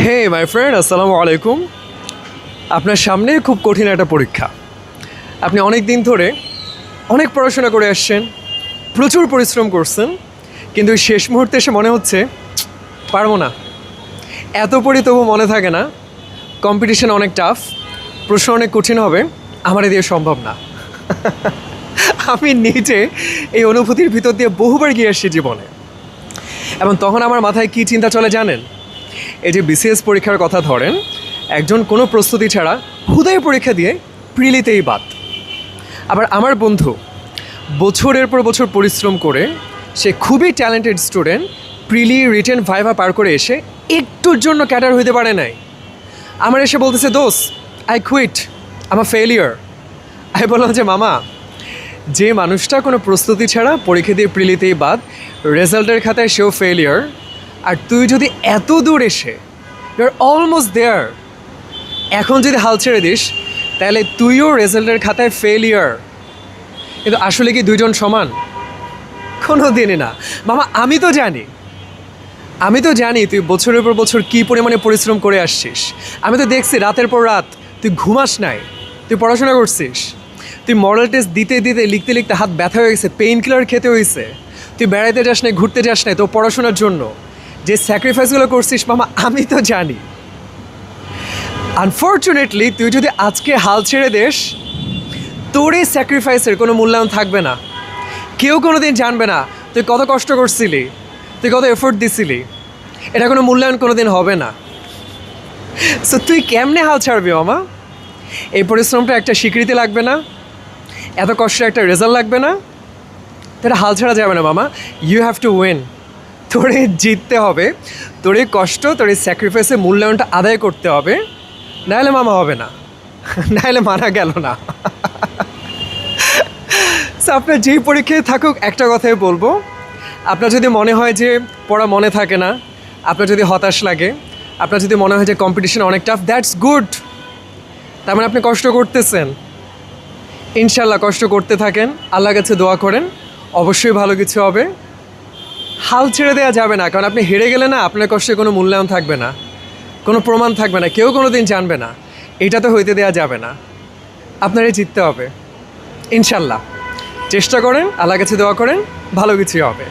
Hey my friend, আসসালামু আলাইকুম। আপনার সামনে খুব কঠিন একটা পরীক্ষা। আপনি অনেক দিন ধরে অনেক পড়াশোনা করে আসছেন, প্রচুর পরিশ্রম করছেন, কিন্তু শেষ মুহূর্তে এসে মনে হচ্ছে পারবো না। এত পড়ি তবু মনে থাকে না, কম্পিটিশন অনেক টাফ, প্রশ্ন অনেক কঠিন হবে, আমার দিয়ে সম্ভব না। আমি নিজে এই অনুভূতির ভিতর দিয়ে বহুবার গিয়ে আসছি জীবনে। এবং তখন আমার মাথায় কী চিন্তা চলে জানেন? এই যে বিসিএস পরীক্ষার কথা ধরেন, একজন কোনো প্রস্তুতি ছাড়া হুদায় পরীক্ষা দিয়ে প্রিলিতেই বাদ। আবার আমার বন্ধু বছরের পর বছর পরিশ্রম করে সে খুবই ট্যালেন্টেড স্টুডেন্ট, প্রিলি রিটেন ভাইভা পার করে এসে একটুর জন্য ক্যাডার হইতে পারে নাই। আমার এসে বলতেছে, দোস্ত আই কুইট, আমার ফেলিয়ার। আমি বললাম যে মামা, যে মানুষটা কোনো প্রস্তুতি ছাড়া পরীক্ষা দিয়ে প্রিলিতেই বাদ, রেজাল্টের খাতায় সেও ফেলিয়ার, আর তুই যদি এত দূর এসে ইউ আর অলমোস্ট দেয়ার, এখন যদি হাল ছেড়ে দিস তাহলে তুইও রেজাল্টের খাতায় ফেলিয়ার। কিন্তু আসলে কি দুইজন সমান? কোনো দিনই না মামা। আমি তো জানি তুই বছরের পর বছর কী পরিমাণে পরিশ্রম করে আসছিস। আমি তো দেখছি রাতের পর রাত তুই ঘুমাস নাই, তুই পড়াশোনা করছিস, তুই মডেল টেস্ট দিতে দিতে লিখতে লিখতে হাত ব্যথা হয়ে গেছে, পেইন কিলার খেতে হয়েছে, তুই বেড়াইতে যাস নাই, ঘুরতে যাস নাই, তোর পড়াশোনার জন্য যে স্যাক্রিফাইসগুলো করছিস মামা, আমি তো জানি। আনফর্চুনেটলি তুই যদি আজকে হাল ছেড়ে দেস, তোর এই স্যাক্রিফাইসের কোনো মূল্যায়ন থাকবে না। কেউ কোনো দিন জানবে না তুই কত কষ্ট করছিলি, তুই কত এফোর্ট দিছিলি। এটা কোনো মূল্যায়ন কোনো দিন হবে না। সো তুই কেমনে হাল ছাড়বি মামা? এই পরিশ্রমটা একটা স্বীকৃতি লাগবে না? এত কষ্টের একটা রেজাল্ট লাগবে না? তো এটা হাল ছাড়া যাবে না মামা। You have to win. তোরে জিততে হবে, তোর এই কষ্ট, তোর এই স্যাক্রিফাইসের মূল্যায়নটা আদায় করতে হবে, নাহলে মামা হবে না, নাহলে মানা গেল না। সো আপনার যেই পরীক্ষায় থাকুক, একটা কথাই বলবো, আপনার যদি মনে হয় যে পড়া মনে থাকে না, আপনার যদি হতাশ লাগে, আপনার যদি মনে হয় যে কম্পিটিশন অনেক টাফ, দ্যাটস গুড। তার মানে আপনি কষ্ট করতেছেন। ইনশাল্লাহ কষ্ট করতে থাকেন, আল্লাহর কাছে দোয়া করেন, অবশ্যই ভালো কিছু হবে। হাল ছেড়ে দেওয়া যাবে না, কারণ আপনি হেরে গেলে না, আপনার কষ্টে কোনো মূল্যায়ন থাকবে না, কোনো প্রমাণ থাকবে না, কেউ কোনো দিন জানবে না। এটা তো হইতে দেওয়া যাবে না। আপনারই জিততে হবে ইনশাল্লাহ। চেষ্টা করেন, আল্লাহর কাছে দোয়া করেন, ভালো কিছুই হবে।